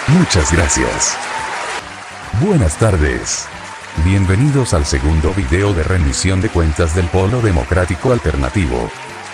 Muchas gracias. Buenas tardes. Bienvenidos al segundo video de rendición de cuentas del Polo Democrático Alternativo.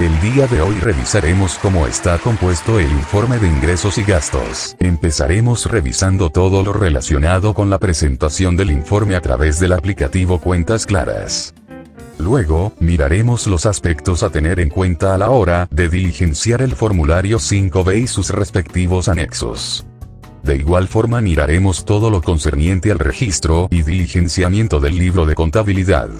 El día de hoy revisaremos cómo está compuesto el informe de ingresos y gastos. Empezaremos revisando todo lo relacionado con la presentación del informe a través del aplicativo Cuentas Claras. Luego, miraremos los aspectos a tener en cuenta a la hora de diligenciar el formulario 5B y sus respectivos anexos. De igual forma miraremos todo lo concerniente al registro y diligenciamiento del libro de contabilidad.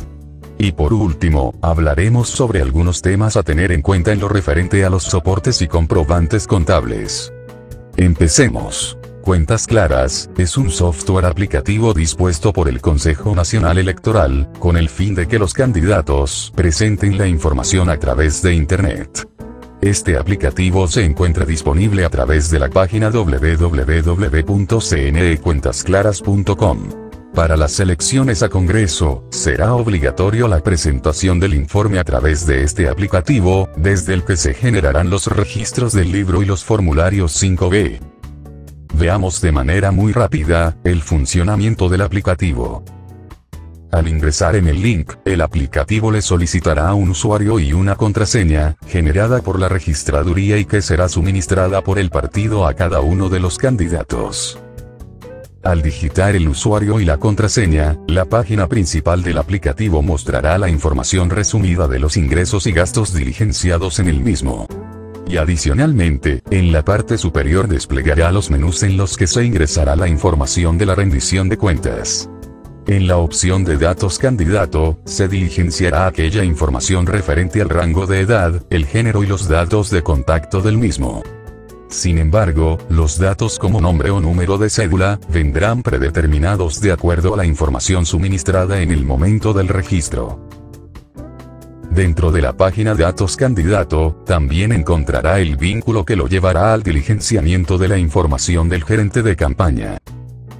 Y por último, hablaremos sobre algunos temas a tener en cuenta en lo referente a los soportes y comprobantes contables. Empecemos. Cuentas Claras es un software aplicativo dispuesto por el Consejo Nacional Electoral, con el fin de que los candidatos presenten la información a través de Internet. Este aplicativo se encuentra disponible a través de la página www.cnecuentasclaras.com. Para las elecciones a Congreso, será obligatorio la presentación del informe a través de este aplicativo, desde el que se generarán los registros del libro y los formularios 5B. Veamos de manera muy rápida el funcionamiento del aplicativo. Al ingresar en el link, el aplicativo le solicitará un usuario y una contraseña, generada por la registraduría y que será suministrada por el partido a cada uno de los candidatos. Al digitar el usuario y la contraseña, la página principal del aplicativo mostrará la información resumida de los ingresos y gastos diligenciados en el mismo. Y adicionalmente, en la parte superior desplegará los menús en los que se ingresará la información de la rendición de cuentas. En la opción de datos candidato, se diligenciará aquella información referente al rango de edad, el género y los datos de contacto del mismo. Sin embargo, los datos como nombre o número de cédula, vendrán predeterminados de acuerdo a la información suministrada en el momento del registro. Dentro de la página Datos Candidato, también encontrará el vínculo que lo llevará al diligenciamiento de la información del gerente de campaña.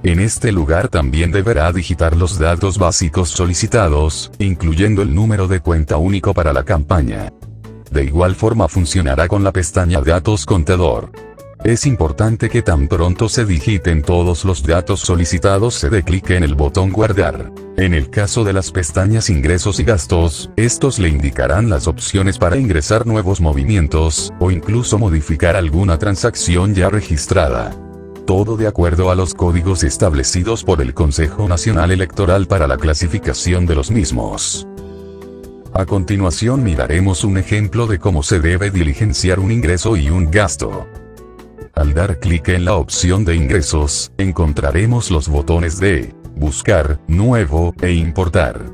En este lugar también deberá digitar los datos básicos solicitados, incluyendo el número de cuenta único para la campaña. De igual forma funcionará con la pestaña Datos Contador. Es importante que tan pronto se digiten todos los datos solicitados se dé clic en el botón Guardar. En el caso de las pestañas Ingresos y Gastos, estos le indicarán las opciones para ingresar nuevos movimientos, o incluso modificar alguna transacción ya registrada. Todo de acuerdo a los códigos establecidos por el Consejo Nacional Electoral para la clasificación de los mismos. A continuación miraremos un ejemplo de cómo se debe diligenciar un ingreso y un gasto. Al dar clic en la opción de ingresos, encontraremos los botones de Buscar, Nuevo e Importar.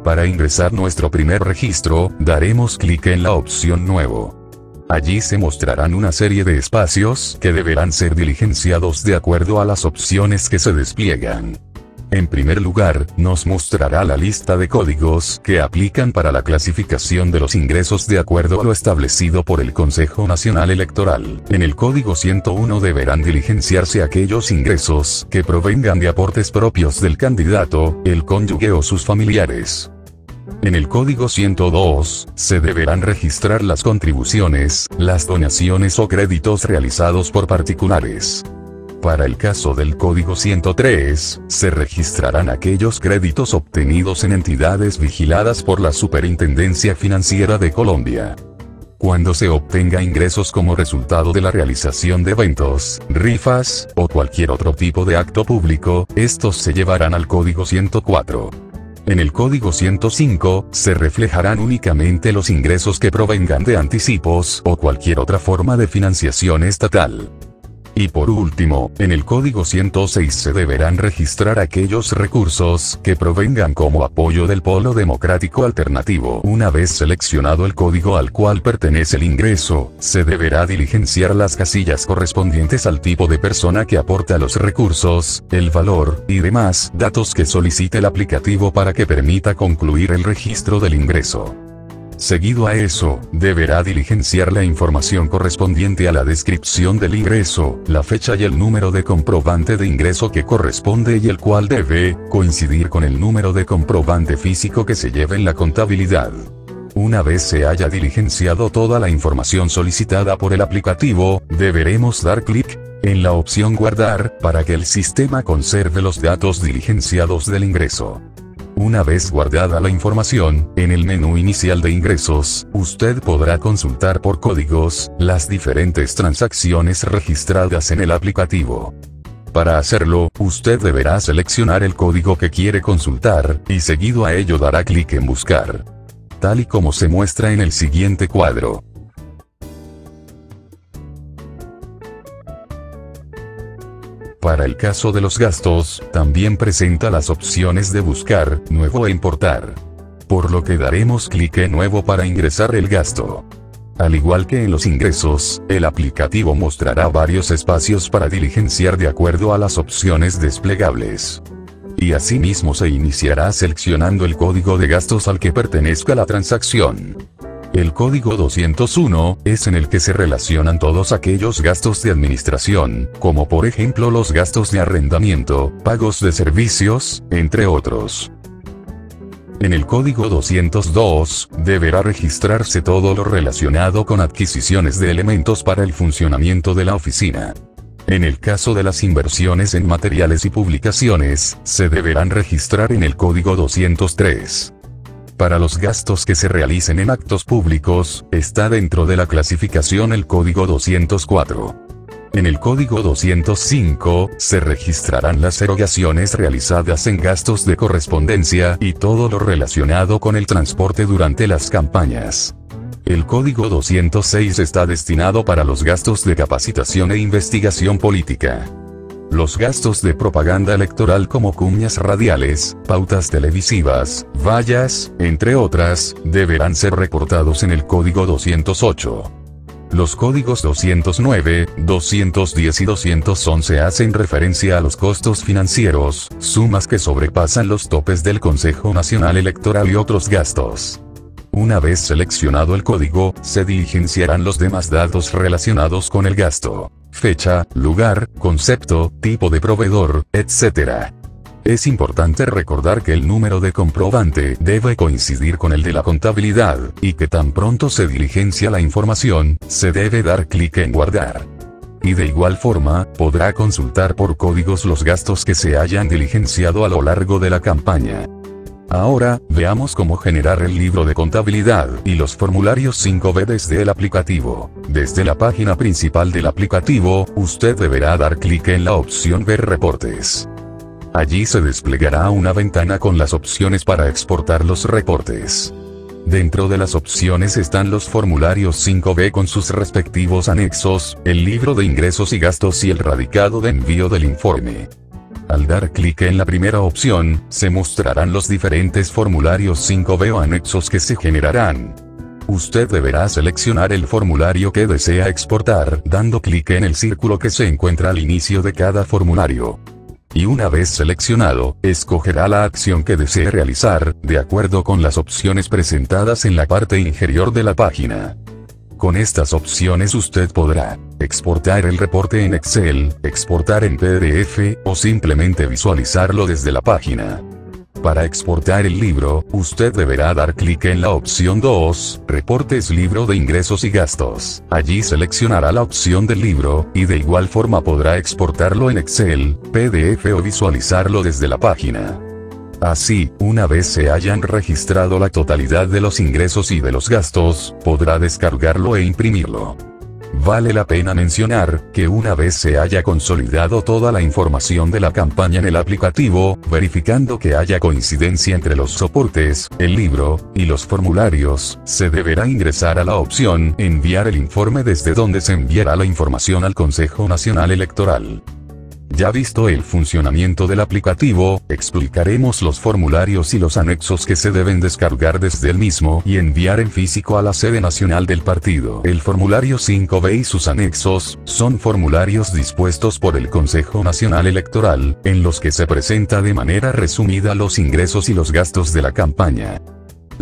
Para ingresar nuestro primer registro, daremos clic en la opción Nuevo. Allí se mostrarán una serie de espacios que deberán ser diligenciados de acuerdo a las opciones que se despliegan. En primer lugar, nos mostrará la lista de códigos que aplican para la clasificación de los ingresos de acuerdo a lo establecido por el Consejo Nacional Electoral. En el código 101 deberán diligenciarse aquellos ingresos que provengan de aportes propios del candidato, el cónyuge o sus familiares. En el código 102, se deberán registrar las contribuciones, las donaciones o créditos realizados por particulares. Para el caso del código 103, se registrarán aquellos créditos obtenidos en entidades vigiladas por la Superintendencia Financiera de Colombia. Cuando se obtenga ingresos como resultado de la realización de eventos, rifas, o cualquier otro tipo de acto público, estos se llevarán al código 104. En el código 105, se reflejarán únicamente los ingresos que provengan de anticipos o cualquier otra forma de financiación estatal. Y por último, en el código 106 se deberán registrar aquellos recursos que provengan como apoyo del Polo Democrático Alternativo. Una vez seleccionado el código al cual pertenece el ingreso, se deberá diligenciar las casillas correspondientes al tipo de persona que aporta los recursos, el valor, y demás datos que solicite el aplicativo para que permita concluir el registro del ingreso. Seguido a eso, deberá diligenciar la información correspondiente a la descripción del ingreso, la fecha y el número de comprobante de ingreso que corresponde y el cual debe coincidir con el número de comprobante físico que se lleve en la contabilidad. Una vez se haya diligenciado toda la información solicitada por el aplicativo, deberemos dar clic en la opción Guardar para que el sistema conserve los datos diligenciados del ingreso. Una vez guardada la información, en el menú inicial de ingresos, usted podrá consultar por códigos las diferentes transacciones registradas en el aplicativo. Para hacerlo, usted deberá seleccionar el código que quiere consultar, y seguido a ello dará clic en Buscar, tal y como se muestra en el siguiente cuadro. Para el caso de los gastos, también presenta las opciones de buscar, nuevo e importar. Por lo que daremos clic en nuevo para ingresar el gasto. Al igual que en los ingresos, el aplicativo mostrará varios espacios para diligenciar de acuerdo a las opciones desplegables. Y asimismo se iniciará seleccionando el código de gastos al que pertenezca la transacción. El código 201 es en el que se relacionan todos aquellos gastos de administración, como por ejemplo los gastos de arrendamiento, pagos de servicios, entre otros. En el código 202, deberá registrarse todo lo relacionado con adquisiciones de elementos para el funcionamiento de la oficina. En el caso de las inversiones en materiales y publicaciones, se deberán registrar en el código 203. Para los gastos que se realicen en actos públicos, está dentro de la clasificación el código 204. En el código 205, se registrarán las erogaciones realizadas en gastos de correspondencia y todo lo relacionado con el transporte durante las campañas. El código 206 está destinado para los gastos de capacitación e investigación política. Los gastos de propaganda electoral como cuñas radiales, pautas televisivas, vallas, entre otras, deberán ser reportados en el código 208. Los códigos 209, 210 y 211 hacen referencia a los costos financieros, sumas que sobrepasan los topes del Consejo Nacional Electoral y otros gastos. Una vez seleccionado el código, se diligenciarán los demás datos relacionados con el gasto: fecha, lugar, concepto, tipo de proveedor, etc. Es importante recordar que el número de comprobante debe coincidir con el de la contabilidad, y que tan pronto se diligencia la información, se debe dar clic en Guardar. Y de igual forma, podrá consultar por códigos los gastos que se hayan diligenciado a lo largo de la campaña. Ahora, veamos cómo generar el libro de contabilidad y los formularios 5B desde el aplicativo. Desde la página principal del aplicativo, usted deberá dar clic en la opción Ver reportes. Allí se desplegará una ventana con las opciones para exportar los reportes. Dentro de las opciones están los formularios 5B con sus respectivos anexos, el libro de ingresos y gastos y el radicado de envío del informe. Al dar clic en la primera opción, se mostrarán los diferentes formularios 5B o anexos que se generarán. Usted deberá seleccionar el formulario que desea exportar, dando clic en el círculo que se encuentra al inicio de cada formulario. Y una vez seleccionado, escogerá la acción que desee realizar, de acuerdo con las opciones presentadas en la parte inferior de la página. Con estas opciones usted podrá exportar el reporte en Excel, exportar en PDF, o simplemente visualizarlo desde la página. Para exportar el libro, usted deberá dar clic en la opción 2, Reportes Libro de Ingresos y Gastos. Allí seleccionará la opción del libro, y de igual forma podrá exportarlo en Excel, PDF o visualizarlo desde la página. Así, una vez se hayan registrado la totalidad de los ingresos y de los gastos, podrá descargarlo e imprimirlo. Vale la pena mencionar, que una vez se haya consolidado toda la información de la campaña en el aplicativo, verificando que haya coincidencia entre los soportes, el libro, y los formularios, se deberá ingresar a la opción Enviar el informe, desde donde se enviará la información al Consejo Nacional Electoral. Ya visto el funcionamiento del aplicativo, explicaremos los formularios y los anexos que se deben descargar desde el mismo y enviar en físico a la sede nacional del partido. El formulario 5B y sus anexos son formularios dispuestos por el Consejo Nacional Electoral, en los que se presenta de manera resumida los ingresos y los gastos de la campaña.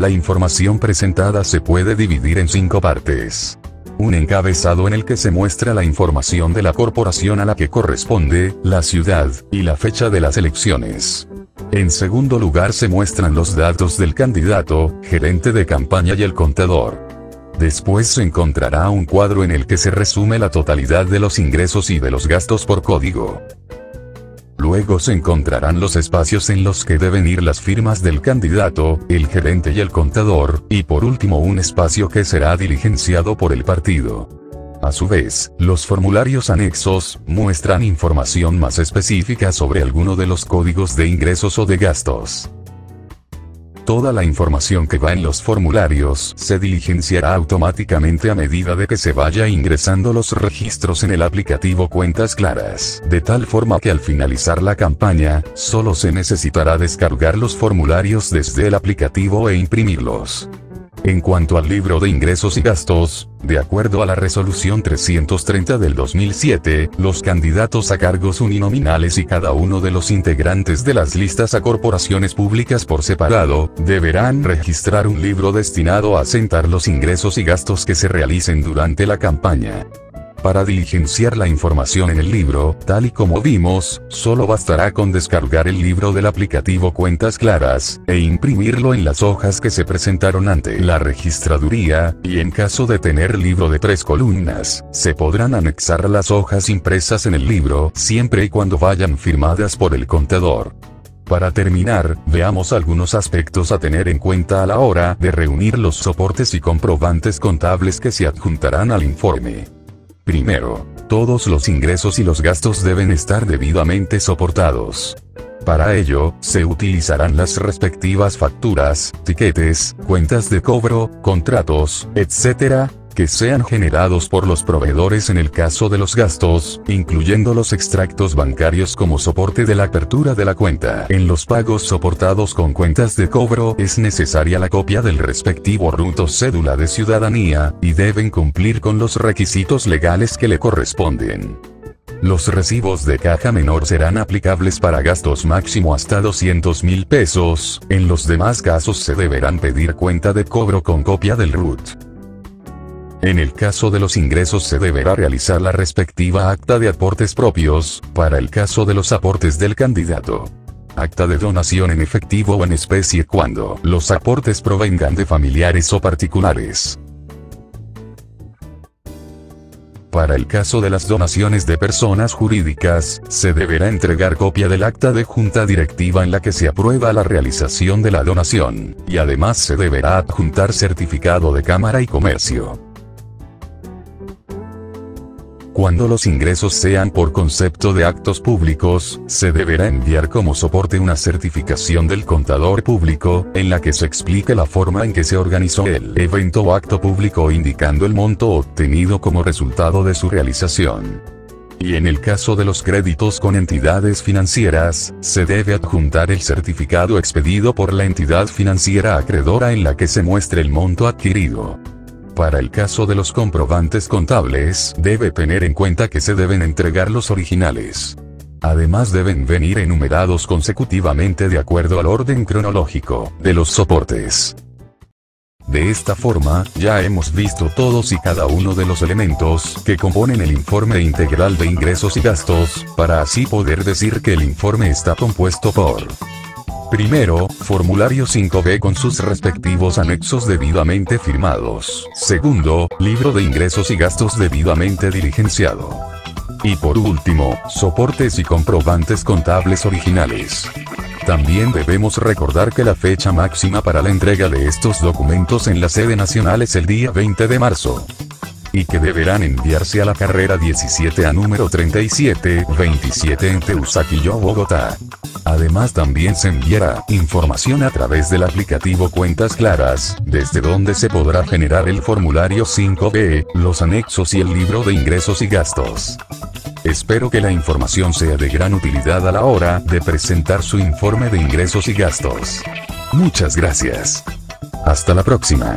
La información presentada se puede dividir en 5 partes. Un encabezado en el que se muestra la información de la corporación a la que corresponde, la ciudad, y la fecha de las elecciones. En segundo lugar se muestran los datos del candidato, gerente de campaña y el contador. Después se encontrará un cuadro en el que se resume la totalidad de los ingresos y de los gastos por código. Luego se encontrarán los espacios en los que deben ir las firmas del candidato, el gerente y el contador, y por último un espacio que será diligenciado por el partido. A su vez, los formularios anexos muestran información más específica sobre alguno de los códigos de ingresos o de gastos. Toda la información que va en los formularios se diligenciará automáticamente a medida de que se vaya ingresando los registros en el aplicativo Cuentas Claras, de tal forma que al finalizar la campaña, solo se necesitará descargar los formularios desde el aplicativo e imprimirlos. En cuanto al libro de ingresos y gastos, de acuerdo a la Resolución 330 del 2007, los candidatos a cargos uninominales y cada uno de los integrantes de las listas a corporaciones públicas por separado, deberán registrar un libro destinado a asentar los ingresos y gastos que se realicen durante la campaña. Para diligenciar la información en el libro, tal y como vimos, solo bastará con descargar el libro del aplicativo Cuentas Claras, e imprimirlo en las hojas que se presentaron ante la registraduría, y en caso de tener libro de 3 columnas, se podrán anexar las hojas impresas en el libro, siempre y cuando vayan firmadas por el contador. Para terminar, veamos algunos aspectos a tener en cuenta a la hora de reunir los soportes y comprobantes contables que se adjuntarán al informe. Primero, todos los ingresos y los gastos deben estar debidamente soportados. Para ello, se utilizarán las respectivas facturas, tiquetes, cuentas de cobro, contratos, etc., que sean generados por los proveedores en el caso de los gastos, incluyendo los extractos bancarios como soporte de la apertura de la cuenta. En los pagos soportados con cuentas de cobro es necesaria la copia del respectivo RUT o cédula de ciudadanía, y deben cumplir con los requisitos legales que le corresponden. Los recibos de caja menor serán aplicables para gastos máximo hasta 200.000 pesos, en los demás casos se deberán pedir cuenta de cobro con copia del RUT. En el caso de los ingresos se deberá realizar la respectiva acta de aportes propios, para el caso de los aportes del candidato. Acta de donación en efectivo o en especie cuando los aportes provengan de familiares o particulares. Para el caso de las donaciones de personas jurídicas, se deberá entregar copia del acta de junta directiva en la que se aprueba la realización de la donación, y además se deberá adjuntar certificado de Cámara y Comercio. Cuando los ingresos sean por concepto de actos públicos, se deberá enviar como soporte una certificación del contador público, en la que se explique la forma en que se organizó el evento o acto público indicando el monto obtenido como resultado de su realización. Y en el caso de los créditos con entidades financieras, se debe adjuntar el certificado expedido por la entidad financiera acreedora en la que se muestre el monto adquirido. Para el caso de los comprobantes contables, debe tener en cuenta que se deben entregar los originales. Además deben venir enumerados consecutivamente de acuerdo al orden cronológico de los soportes. De esta forma, ya hemos visto todos y cada uno de los elementos que componen el informe integral de ingresos y gastos, para así poder decir que el informe está compuesto por: primero, formulario 5B con sus respectivos anexos debidamente firmados. Segundo, libro de ingresos y gastos debidamente diligenciado. Y por último, soportes y comprobantes contables originales. También debemos recordar que la fecha máxima para la entrega de estos documentos en la sede nacional es el día 20 de marzo. Y que deberán enviarse a la carrera 17 a número 3727 en Teusaquillo, Bogotá. Además también se enviará información a través del aplicativo Cuentas Claras, desde donde se podrá generar el formulario 5B, los anexos y el libro de ingresos y gastos. Espero que la información sea de gran utilidad a la hora de presentar su informe de ingresos y gastos. Muchas gracias. Hasta la próxima.